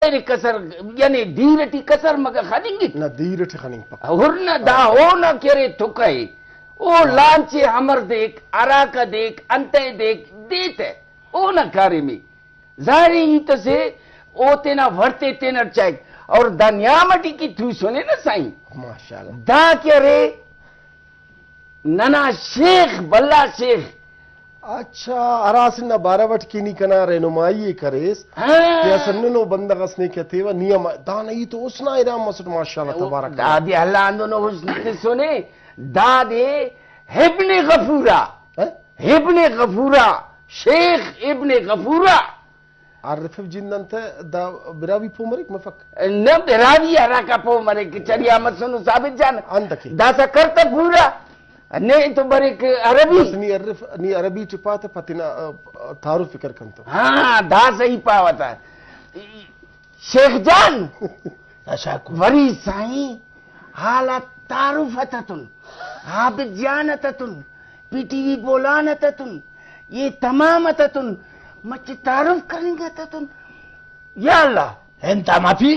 कसर यानी दीरटी कसर मग खनिंगित ना दीरट खनिंग पक हुरना दा हो न करे थुकाई ओ लांचे हमर देख अराक देख अंते देख देते ओ न कार्य में जारी ही तो से ओ तेना वर्ते तेना चाहे और दानियामटी की थू सुने ना साईं माशाल्लाह दा क्या रे नना शेख बल्ला शेख अच्छा अरासिन बारावट की नी कना रहनुमाई करेस या सन्नो बंदगस ने क्या थे व नियम दान ही तो उसना इराम मसद माशाल्लाह तबारक दादी अल्लाह अंदो हुस्न सुने दादे इब्ने गफूरा इब्ने गफूरा शेख इब्ने गफूरा आरिफ जिन्नंत दा बिरावी पोमरिक मफक न बिरावी अराका पोमरिक चरिया मत सुनो साबित जान अंतके दासा करता पूरा ने तो बरिक अरबी नी अरबी चुपाते पतिना तारुफ फिकर कंतो हाँ दा सही पावता शेख जान वरी साईं हाला तारुफ अततुन आबिद जान अततुन पीटीवी बोलान अततुन ये तमाम अततुन मच तारुफ करेंगे अततुन या अल्लाह انت ما فيش